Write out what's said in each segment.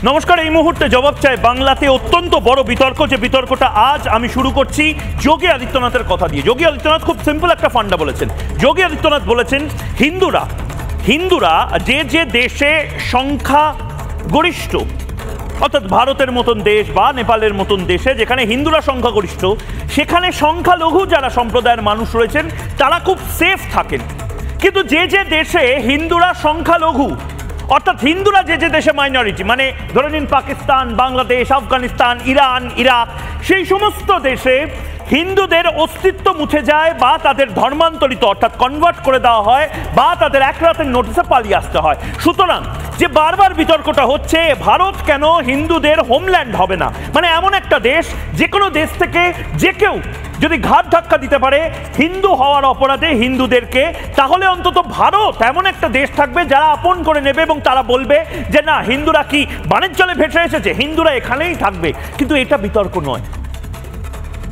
নমস্কার। এই মুহূর্তে জবাব চাই বাংলাতে অত্যন্ত বড় বিতর্ক, যে বিতর্কটা আজ আমি শুরু করছি যোগী আদিত্যনাথের কথা দিয়ে। যোগী আদিত্যনাথ খুব সিম্পল একটা ফান্ডা বলেছেন। যোগী আদিত্যনাথ বলেছেন হিন্দুরা যে যে দেশে সংখ্যা গরিষ্ঠ, অর্থাৎ ভারতের মতন দেশ বা নেপালের মতন দেশে যেখানে হিন্দুরা সংখ্যাগরিষ্ঠ, সেখানে সংখ্যালঘু যারা সম্প্রদায়ের মানুষ রয়েছেন তারা খুব সেফ থাকেন। কিন্তু যে যে দেশে হিন্দুরা সংখ্যালঘু, অর্থাৎ হিন্দুরা যে যে দেশে মাইনরিটি, মানে ধরে নিন পাকিস্তান, বাংলাদেশ, আফগানিস্তান, ইরান, ইরাক, সেই সমস্ত দেশে হিন্দুদের অস্তিত্ব মুছে যায় বা তাদের ধর্মান্তরিত অর্থাৎ কনভার্ট করে দেওয়া হয় বা তাদের এক রাতের নোটিসে পালিয়ে আসতে হয়। সুতরাং যে বারবার বিতর্কটা হচ্ছে ভারত কেন হিন্দুদের হোমল্যান্ড হবে না, মানে এমন একটা দেশ, যে কোনো দেশ থেকে যে কেউ যদি ঘাট ধাক্কা দিতে পারে হিন্দু হওয়ার অপরাধে হিন্দুদেরকে, তাহলে অন্তত ভারত এমন একটা দেশ থাকবে যারা আপন করে নেবে এবং তারা বলবে যে না, হিন্দুরা কি বাণিজ্য জলে ভেসে এসেছে, হিন্দুরা এখানেই থাকবে। কিন্তু এটা বিতর্ক নয়।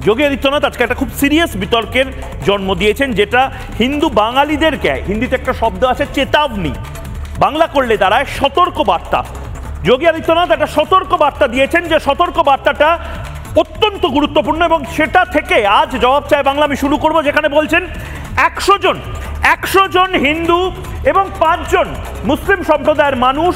যোগী আদিত্যনাথ আজকে একটা খুব সিরিয়াস বিতর্কের জন্ম দিয়েছেন, যেটা হিন্দু বাঙালিদেরকে, হিন্দিতে একটা শব্দ আছে চেতাবনী, বাংলা করলে দাঁড়ায় সতর্ক বার্তা। যোগী আদিত্যনাথ একটা সতর্ক বার্তা দিয়েছেন, যে সতর্ক বার্তাটা অত্যন্ত গুরুত্বপূর্ণ এবং সেটা থেকে আজ জবাব চাই বাংলা আমি শুরু করব, যেখানে বলছেন 100 জন হিন্দু এবং 5 জন মুসলিম সম্প্রদায়ের মানুষ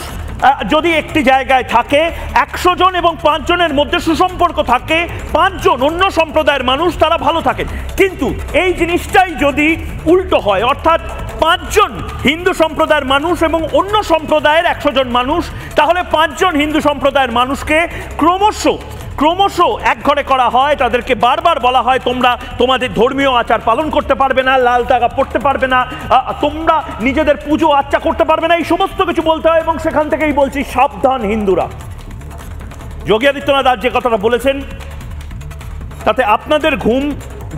যদি একটি জায়গায় থাকে, 100 জন এবং 5 জনের মধ্যে সুসম্পর্ক থাকে, 5 জন অন্য সম্প্রদায়ের মানুষ তারা ভালো থাকেন। কিন্তু এই জিনিসটাই যদি উল্টো হয়, অর্থাৎ 5 জন হিন্দু সম্প্রদায়ের মানুষ এবং অন্য সম্প্রদায়ের 100 জন মানুষ, তাহলে 5 জন হিন্দু সম্প্রদায়ের মানুষকে ক্রমশ এক ঘরে করা হয়, তাদেরকে বারবার বলা হয় তোমরা তোমাদের ধর্মীয় আচার পালন করতে পারবে না, লাল তাগা পড়তে পারবে না, তোমরা নিজেদের পুজো আচ্চা করতে পারবে না, এই সমস্ত কিছু বলতে হয়। এবং সেখান থেকেই বলছি সাবধান হিন্দুরা। যোগী আদিত্যনাথ আজ যে কথাটা বলেছেন তাতে আপনাদের ঘুম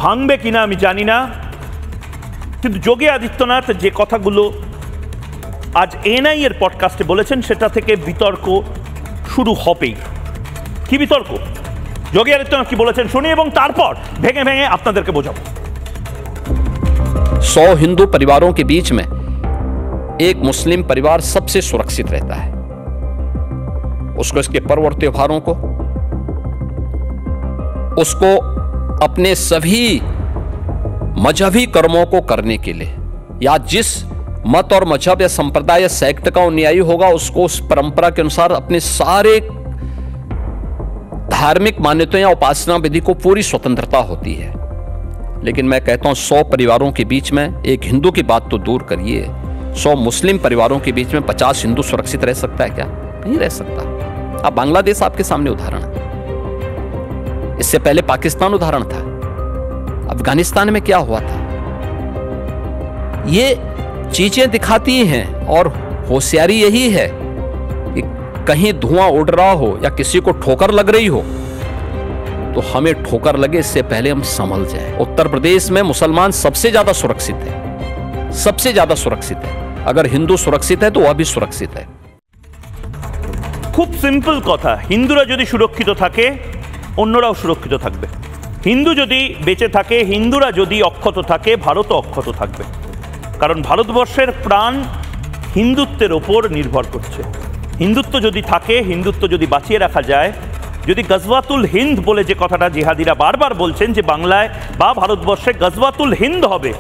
ভাঙবে কিনা আমি জানি না, কিন্তু যোগী আদিত্যনাথ যে কথাগুলো আজ এনআই এর পডকাস্টে বলেছেন সেটা থেকে বিতর্ক শুরু হবেই। কি বিতর্ক? যোগী আদিত্যনাথ কি বলেছেন শুনি এবং তারপর ভেঙে ভেঙে আপনাদেরকে বোঝাবো। 100 हिंदू परिवारों के बीच में एक मुस्लिम परिवार सबसे सुरक्षित रहता है। उसको इसके पर्व और त्योहारों को, उसको अपने सभी मजहबी कर्मों को करने के लिए, या जिस मत और मजहब या संप्रदाय या सेक्ट का अनुयायी होगा उसको उस परंपरा के अनुसार अपने सारे धार्मिक मान्यताओं या उपासना विधि को पूरी स्वतंत्रता होती है। लेकिन मैं कहता हूं 100 परिवारों के बीच में एक हिंदू की बात तो दूर करिए, 100 मुस्लिम परिवारों के बीच में 50 हिंदू सुरक्षित रह सकता है क्या? नहीं रह सकता। अब बांग्लादेश आपके सामने उदाहरण है, इससे पहले पाकिस्तान उदाहरण था, अफगानिस्तान में क्या हुआ था। ये चीजें दिखाती हैं और होशियारी यही है कि कहीं धुआं उड़ रहा हो या किसी को ठोकर लग रही हो तो हमें ठोकर लगे इससे पहले हम संभल जाएं। उत्तर प्रदेश में मुसलमान सबसे ज्यादा सुरक्षित है, सबसे ज्यादा सुरक्षित है। अगर हिंदू सुरक्षित है तो वह भी सुरक्षित है। খুব সিম্পল কথা, হিন্দুরা যদি সুরক্ষিত থাকে অন্যরাও সুরক্ষিত থাকবে। হিন্দু যদি বেঁচে থাকে, হিন্দুরা যদি অক্ষত থাকে, ভারতও অক্ষত থাকবে। কারণ ভারতবর্ষের প্রাণ হিন্দুত্বের ওপর নির্ভর করছে। হিন্দুত্ব যদি থাকে, হিন্দুত্ব যদি বাঁচিয়ে রাখা যায়, যদি গজওয়াতুল হিন্দ বলে যে কথাটা জিহাদিরা বারবার বলছেন যে বাংলায় বা ভারতবর্ষে গজওয়াতুল হিন্দ হবে,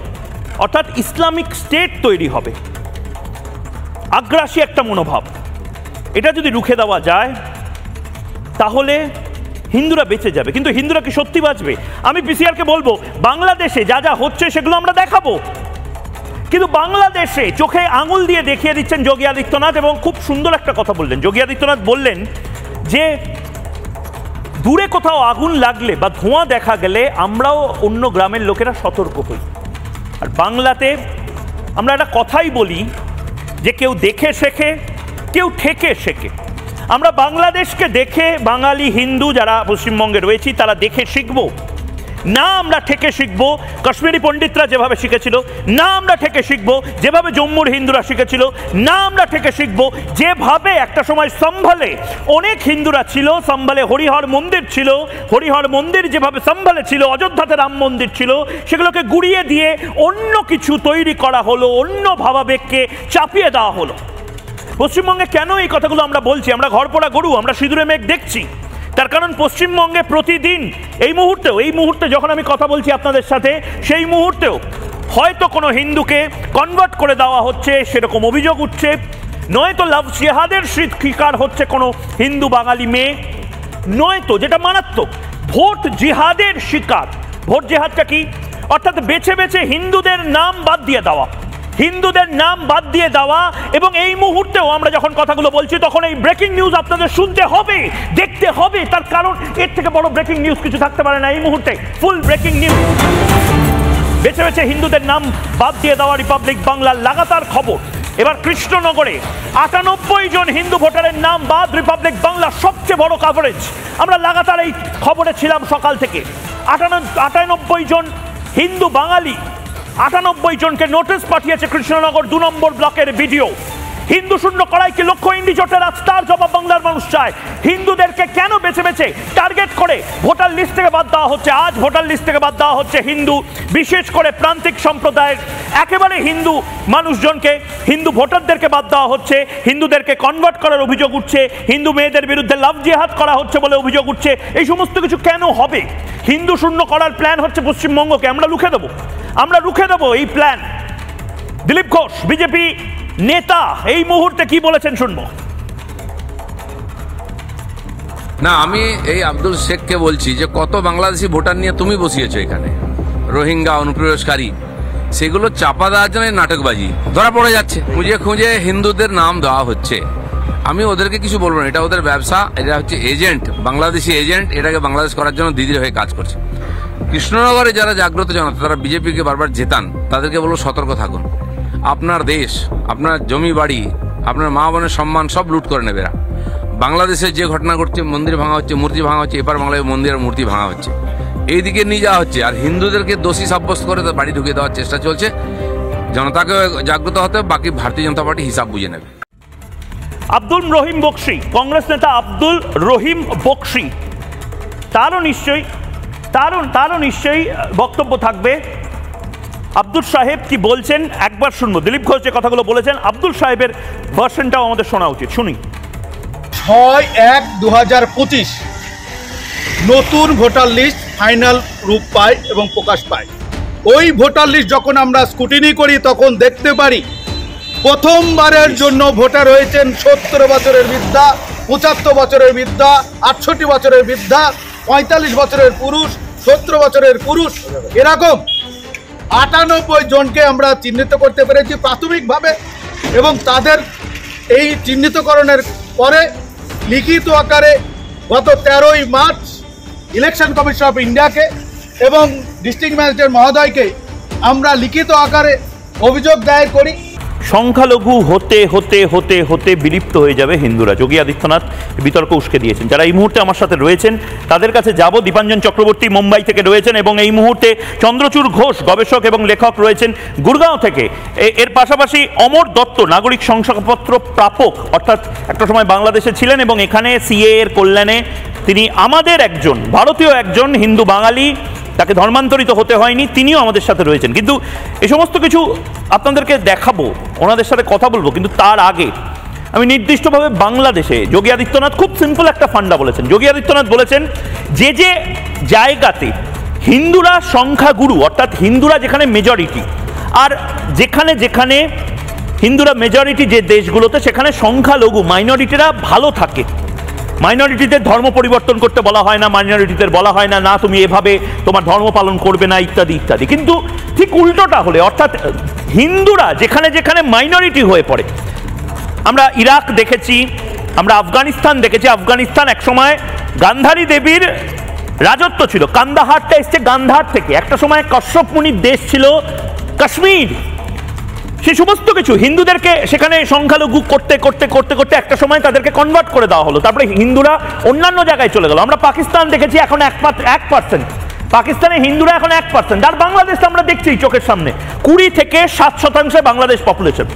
অর্থাৎ ইসলামিক স্টেট তৈরি হবে, আগ্রাসী একটা মনোভাব, এটা যদি রুখে দেওয়া যায় তাহলে হিন্দুরা বেঁচে যাবে। কিন্তু হিন্দুরা কি সত্যি বাঁচবে? আমি পিসিআরকে বলবো বাংলাদেশে যা যা হচ্ছে সেগুলো আমরা দেখাবো, কিন্তু বাংলাদেশে চোখে আঙুল দিয়ে দেখিয়ে দিচ্ছেন যোগী আদিত্যনাথ। এবং খুব সুন্দর একটা কথা বললেন যোগী আদিত্যনাথ, বললেন যে দূরে কোথাও আগুন লাগলে বা ধোঁয়া দেখা গেলে আমরাও অন্য গ্রামের লোকেরা সতর্ক হই। আর বাংলাতে আমরা একটা কথাই বলি যে কেউ দেখে শেখে, কেউ ঠেকে শেখে। আমরা বাংলাদেশকে দেখে, বাঙালি হিন্দু যারা পশ্চিমবঙ্গে রয়েছি তারা দেখে শিখবো না, আমরা ঠেকে শিখবো কাশ্মীরি পণ্ডিতরা যেভাবে শিখেছিল, না আমরা ঠেকে শিখবো যেভাবে জম্মুর হিন্দুরা শিখেছিল, না আমরা ঠেকে শিখবো যেভাবে একটা সময় সম্ভালে অনেক হিন্দুরা ছিল, সম্ভালে হরিহর মন্দির ছিল, হরিহর মন্দির যেভাবে সম্ভালে ছিল, অযোধ্যাতে রাম মন্দির ছিল, সেগুলোকে গুড়িয়ে দিয়ে অন্য কিছু তৈরি করা হলো, অন্য ভাবাবেগকে চাপিয়ে দেওয়া হলো। পশ্চিমবঙ্গে কেন এই কথাগুলো আমরা বলছি? আমরা ঘরপোড়া গরু, আমরা সিঁদুরে মেঘ দেখছি। তার কারণ পশ্চিমবঙ্গে প্রতিদিন এই মুহূর্তে যখন আমি কথা বলছি আপনাদের সাথে, সেই মুহূর্তেও হয়তো কোনো হিন্দুকে কনভার্ট করে দেওয়া হচ্ছে সেরকম অভিযোগ উঠছে, নয়তো লাভ জিহাদের শিকার হচ্ছে কোনো হিন্দু বাঙালি মেয়ে, নয়তো যেটা মারাত্মক ভোট জিহাদের শিকার। ভোট জিহাদটা কি? অর্থাৎ বেছে বেছে হিন্দুদের নাম বাদ দিয়ে দেওয়া। এবং এই মুহূর্তেও আমরা যখন কথাগুলো বলছি তখন এই ব্রেকিং নিউজ আপনাদের শুনতে হবে, দেখতে হবে। তার কারণ এর থেকে বড় ব্রেকিং নিউজ কিছু থাকতে পারে না। এই মুহূর্তে ফুল ব্রেকিং নিউজ, বেছে বেছে হিন্দুদের নাম বাদ দিয়ে দেওয়া রিপাবলিক বাংলার লাগাতার খবর। এবার কৃষ্ণনগরে 98 জন হিন্দু ভোটারের নাম বাদ, রিপাবলিক বাংলা সবচেয়ে বড় কভারেজ। আমরা লাগাতার এই খবরে ছিলাম সকাল থেকে। 98 জন হিন্দু বাঙালি, 98 জনকে নোটিশ পাঠিয়েছে কৃষ্ণনগর 2 নম্বর ব্লকের ভিডিও। হিন্দু শূন্য করাই কি লক্ষ্য ইন্ডি জোটের? আজ তার জবাব বাংলার মানুষ চায়। হিন্দুদেরকে কেন বেছে বেছে টার্গেট করে ভোটার লিস্ট থেকে বাদ দেওয়া হচ্ছে? আজ ভোটার লিস্ট থেকে বাদ দেওয়া হচ্ছে হিন্দু, বিশেষ করে প্রান্তিক সম্প্রদায়ের একেবারে হিন্দু মানুষজনকে, হিন্দু ভোটারদেরকে বাদ দেওয়া হচ্ছে। হিন্দুদেরকে কনভার্ট করার অভিযোগ উঠছে, হিন্দু মেয়েদের বিরুদ্ধে লাভ জিহাদ করা হচ্ছে বলে অভিযোগ উঠছে। এই সমস্ত কিছু কেন হবে? হিন্দু শূন্য করার প্ল্যান হচ্ছে পশ্চিমবঙ্গকে। আমরা রুখে দেবো এই প্ল্যান। দিলীপ ঘোষ বিজেপি নেতা এই মুহূর্তে কি বলেছেন শুনবো। না, আমি এই আব্দুল শেখকে বলছি যে কত বাংলাদেশি ভোটার নিয়ে তুমি বসিয়েছো এখানে, রোহিঙ্গা অনুপ্রবেশকারী, সেগুলো চাপা দেওয়ার জন্য নাটকবাজি ধরা পড়ে যাচ্ছে। খুঁজে হিন্দুদের নাম দেওয়া হচ্ছে। আমি ওদেরকে কিছু বলবো না, এটা ওদের ব্যবসা, এটা হচ্ছে এজেন্ট, বাংলাদেশি এজেন্ট, এটাকে বাংলাদেশ করার জন্য দিদির হয়ে কাজ করছে। কৃষ্ণনগরে যারা জাগ্রত জনতা, তারা বিজেপিকে বারবার জেতান, তাদেরকে বলবো সতর্ক থাকুন। আপনার দেশ, আপনার জমি বাড়ি, আপনার মা বোনের সম্মান সব লুট করে নেবে। বাংলাদেশে যে ঘটনা ঘটছে, মন্দির ভাঙা হচ্ছে, মূর্তি ভাঙা হচ্ছে, এপার বাংলায় মন্দির আর মূর্তি ভাঙা হচ্ছে, এইদিকে নিয়ে যাওয়া হচ্ছে। আর হিন্দুদেরকে দোষী সাব্যস্ত করে বাড়ি ঢুকিয়ে দেওয়ার চেষ্টা চলছে। জনতাকে জাগ্রত হতে, বাকি ভারতীয় জনতা পার্টি হিসাব বুঝে নেবে। আব্দুল রহিম বক্সি, কংগ্রেস নেতা আব্দুল রহিম বক্সি, তারও নিশ্চয়ই বক্তব্য থাকবে। আব্দুল সাহেব কি বলছেন একবার শুনবো। দিলীপ ঘোষ যে কথাগুলো বলেছেন, আব্দুল সাহেবের ভার্সনটাও আমাদের শোনা উচিত, শুনি। 6/1/2025 নতুন ভোটার লিস্ট ফাইনাল রূপ পায় এবং প্রকাশ পায়। ওই ভোটার লিস্ট যখন আমরা স্ক্রুটিনি করি তখন দেখতে পারি প্রথমবারের জন্য ভোটার হয়েছেন 70 বছরের বৃদ্ধা, 75 বছরের বৃদ্ধা, 68 বছরের বৃদ্ধা, 45 বছরের পুরুষ, 70 বছরের পুরুষ, এরকম 98 জনকে আমরা চিহ্নিত করতে পেরেছি প্রাথমিকভাবে। এবং তাদের এই চিহ্নিতকরণের পরে লিখিত আকারে গত 13ই মার্চ ইলেকশন কমিশন অফ ইন্ডিয়াকে এবং ডিস্ট্রিক্ট ম্যাজিস্ট্রেট মহোদয়কে আমরা লিখিত আকারে অভিযোগ দায়ের করি। সংখ্যালঘু হতে হতে হতে হতে বিলুপ্ত হয়ে যাবে হিন্দুরা, যোগী আদিত্যনাথ বিতর্ক উস্কে দিয়েছেন। যারা এই মুহূর্তে আমার সাথে রয়েছেন তাদের কাছে যাব। দীপাঞ্জন চক্রবর্তী মুম্বাই থেকে রয়েছেন এবং এই মুহূর্তে চন্দ্রচূড় ঘোষ গবেষক এবং লেখক রয়েছেন গুরগাঁও থেকে। এর পাশাপাশি অমর দত্ত নাগরিক শংসাপত্র প্রাপক, অর্থাৎ একটা সময় বাংলাদেশে ছিলেন এবং এখানে সিএ এর কল্যাণে তিনি আমাদের একজন ভারতীয় একজন হিন্দু বাঙালি, তাকে ধর্মান্তরিত হতে হয়নি, তিনিও আমাদের সাথে রয়েছেন। কিন্তু এই সমস্ত কিছু আপনাদেরকে দেখাবো, ওনাদের সাথে কথা বলবো, কিন্তু তার আগে আমি নির্দিষ্টভাবে বাংলাদেশে যোগী আদিত্যনাথ খুব সিম্পল একটা ফান্ডা বলেছেন। যোগী আদিত্যনাথ বলেছেন যে যে জায়গাতে হিন্দুরা সংখ্যাগুরু, অর্থাৎ হিন্দুরা যেখানে মেজরিটি, আর যেখানে যেখানে হিন্দুরা মেজরিটি যে দেশগুলোতে, সেখানে সংখ্যালঘু মাইনরিটিরা ভালো থাকে। মাইনরিটিদের ধর্ম পরিবর্তন করতে বলা হয় না, মাইনরিটিদের বলা হয় না না তুমি এভাবে তোমার ধর্ম পালন করবে না, ইত্যাদি ইত্যাদি। কিন্তু ঠিক উল্টোটা হলে, অর্থাৎ হিন্দুরা যেখানে যেখানে মাইনরিটি হয়ে পড়ে, আমরা ইরাক দেখেছি, আমরা আফগানিস্তান দেখেছি। আফগানিস্তান একসময় গান্ধারী দেবীর রাজত্ব ছিল, কান্দাহারটা এসছে গান্ধার থেকে। একটা সময় কশ্যপ মুনির দেশ ছিল কাশ্মীর। সেই সমস্ত কিছু হিন্দুদেরকে সেখানে সংখ্যালঘু করতে করতে করতে করতে একটা সময় তাদেরকে কনভার্ট করে দেওয়া হলো। তারপরে হিন্দুরা অন্যান্য জায়গায় চলে গেল। আমরা পাকিস্তান দেখেছি, এখন 1%। পাকিস্তানে হিন্দুরা এখন 1%। আর বাংলাদেশ আমরা দেখছি চোখের সামনে 20 থেকে 7% বাংলাদেশ পপুলেশন।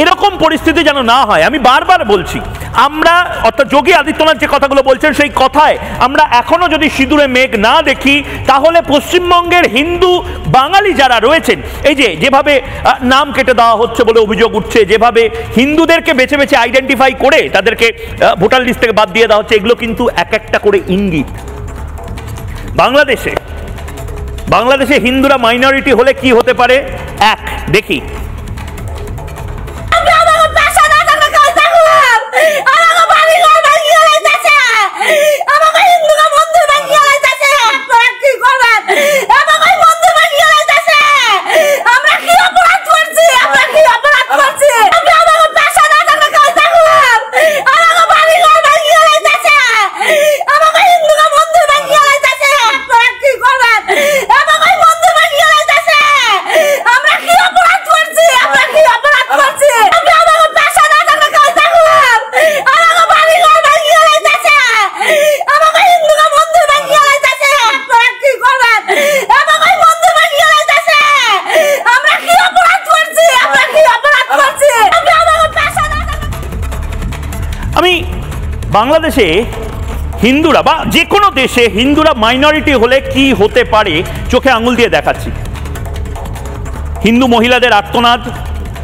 এরকম পরিস্থিতি যেন না হয়। আমি বারবার বলছি, আমরা অর্থাৎ যোগী আদিত্যনাথ যে কথাগুলো বলছেন সেই কথায় আমরা এখনো যদি সিঁদুরে মেঘ না দেখি, তাহলে পশ্চিমবঙ্গের হিন্দু বাঙালি যারা রয়েছেন, এই যে যেভাবে নাম কেটে দেওয়া হচ্ছে বলে অভিযোগ উঠছে, যেভাবে হিন্দুদেরকে বেছে বেছে আইডেন্টিফাই করে তাদেরকে ভোটার লিস্ট থেকে বাদ দিয়ে দেওয়া হচ্ছে, এগুলো কিন্তু এক একটা করে ইঙ্গিত। বাংলাদেশে হিন্দুরা মাইনরিটি হলে কি হতে পারে, এক দেখি। আমি বাংলাদেশে হিন্দুরা বা যে কোনো দেশে হিন্দুরা মাইনরিটি হলে কি হতে পারে চোখে আঙুল দিয়ে দেখাচ্ছি। হিন্দু মহিলাদের আর্তনাদ,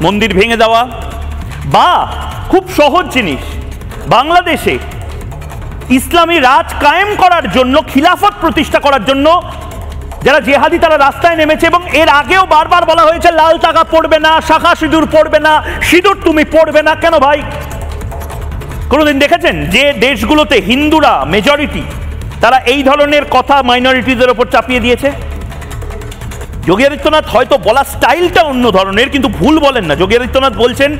মন্দির ভেঙে দেওয়া, বা খুব সহজ জিনিস, বাংলাদেশে ইসলামী রাজ কায়েম করার জন্য, খিলাফত প্রতিষ্ঠা করার জন্য যারা জেহাদি তারা রাস্তায় নেমেছে, এবং এর আগেও বারবার বলা হয়েছে লাল তাকা পড়বে না, শাখা সিঁদুর পড়বে না, সিঁদুর তুমি পড়বে না। কেন ভাই? কোনোদিন দেখেছেন যে দেশগুলোতে হিন্দুরা মেজরিটি, তারা এই ধরনের কথা মাইনরিটিদের ওপর চাপিয়ে দিয়েছে? যোগী আদিত্যনাথ হয়তো বলা স্টাইলটা অন্য ধরনের, কিন্তু ভুল বলেন না। যোগী আদিত্যনাথ বলছেন,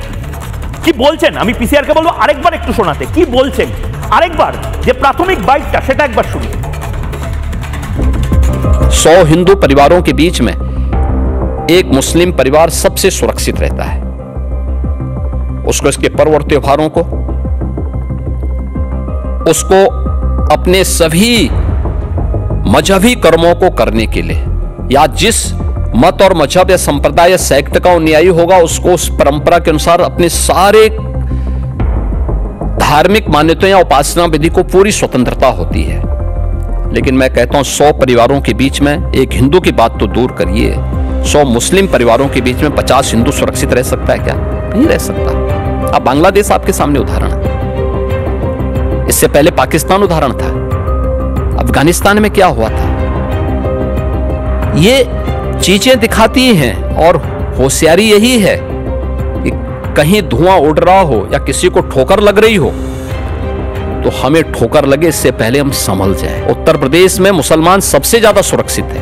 কি বলছেন, আমি পিসিআরকে বলবো আরেকবার একটু শোনাতে। কি বলছেন আরেকবার, যে প্রাথমিক বাইটটা সেটা একবার শুনি। 100 हिंदू परिवारों के बीच में एक मुस्लिम परिवार सबसे सुरक्षित रहता है। उसको इसके पर्व और त्योहारों को, उसको अपने सभी मजहबी कर्मों को करने के लिए, या जिस मत और मजहब या संप्रदाय या सेक्ट का अनुयायी होगा, उसको उस परंपरा के अनुसार अपने सारे धार्मिक मान्यताओं या उपासना विधि को पूरी स्वतंत्रता होती है। लेकिन मैं कहता हूं 100 परिवारों के बीच में एक हिंदू की बात तो दूर करिए, 100 मुस्लिम परिवारों के बीच में 50 हिंदू सुरक्षित रह सकता है क्या? नहीं रह सकता। अब बांग्लादेश आपके सामने उदाहरण है, इससे पहले पाकिस्तान उदाहरण था, अफगानिस्तान में क्या हुआ था। ये चीजें दिखाती हैं, और होशियारी यही है कि कहीं धुआं उड़ रहा हो या किसी को ठोकर लग रही हो, तो हमें ठोकर लगे इससे पहले हम संभल जाएं। उत्तर प्रदेश में मुसलमान सबसे ज्यादा सुरक्षित है,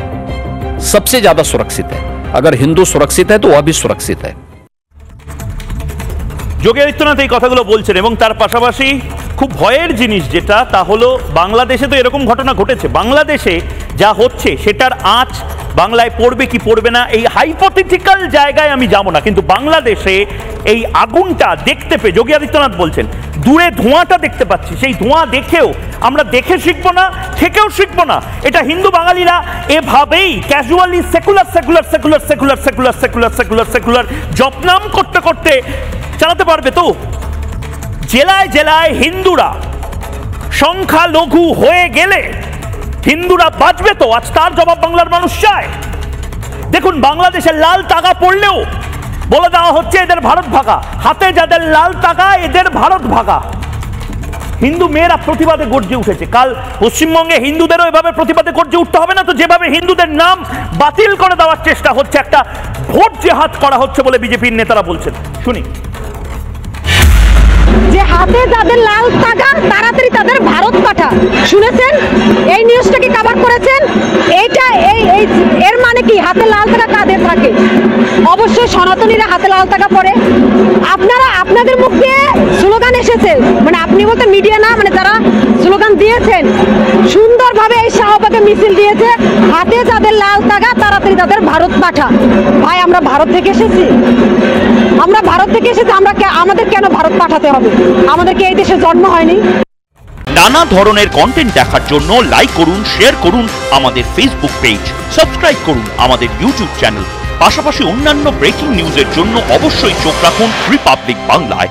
सबसे ज्यादा सुरक्षित है। अगर हिंदू सुरक्षित है तो वह भी सुरक्षित है। যোগী আদিত্যনাথ এই কথাগুলো বলছেন, এবং তার পাশাপাশি খুব ভয়ের জিনিস যেটা, তা হলো বাংলাদেশে তো এরকম ঘটনা ঘটেছে। বাংলাদেশে যা হচ্ছে সেটার আঁচ বাংলায় পড়বে কি পড়বে না, এই হাইপোথেটিক্যাল জায়গায় আমি যাব না, কিন্তু বাংলাদেশে এই আগুনটা দেখতে পেয়ে যোগী আদিত্যনাথ বলছেন, দূরে ধোঁয়াটা দেখতে পাচ্ছি, সেই ধোঁয়া দেখেও আমরা দেখে শিখবো না, থেকেও শিখবো না। এটা হিন্দু বাঙালিরা এভাবেই casually secular secular secular secular secular secular secular secular জপনাম করতে করতে চালাতে পারবে তো? জেলায় জেলায় হিন্দুরা সংখ্যালঘু হয়ে গেলে হিন্দুরা বাঁচবে তো? আজ তার জবাব বাংলার মানুষ চায়। দেখুন, বাংলাদেশের লাল তাগা পড়লেও বলে দেওয়া হচ্ছে এদের ভারত ভাগা, হাতে যাদের লাল তাগা এদের ভারত ভাগা। হিন্দু মেয়েরা প্রতিবাদে গর্জে উঠেছে। কাল পশ্চিমবঙ্গে হিন্দুদেরও এভাবে প্রতিবাদে গর্জে উঠতে হবে না তো? যেভাবে হিন্দুদের নাম বাতিল করে দেওয়ার চেষ্টা হচ্ছে, একটা ভোট জেহাদ করা হচ্ছে বলে বিজেপির নেতারা বলছেন। শুনি। যে হাতে যাদের লাল তাগা তাড়াতাড়ি তাদের ভারত পাঠা, শুনেছেন? এই নিউজটা কি কভার করেছেন? এইটা এর মানে কি? হাতে লাল তাগা কাদের থাকে? অবশ্যই সনাতনীরা হাতে লাল তাগা পরে। আপনারা আপনাদের মুখ দিয়ে স্লোগান এসেছে, মানে আপনি বলতে মিডিয়া না, মানে যারা স্লোগান দিয়েছেন সুন্দরভাবে এই শাহবাগে মিছিল দিয়েছে, হাতে যাদের লাল তাগা তাড়াতাড়ি তাদের ভারত পাঠা। ভাই, আমরা ভারত থেকে এসেছি, আমরা ভারত থেকে এসেছি, আমাদের কেন ভারত পাঠাতে হবে? আমাদের কি এই দেশে জন্ম হয়নি? নানা ধরনের কন্টেন্ট দেখার জন্য লাইক করুন, শেয়ার করুন আমাদের ফেসবুক পেজ, সাবস্ক্রাইব করুন আমাদের ইউটিউব চ্যানেল। পাশাপাশি অন্যান্য ব্রেকিং নিউজের জন্য অবশ্যই চোখ রাখুন রিপাবলিক বাংলায়।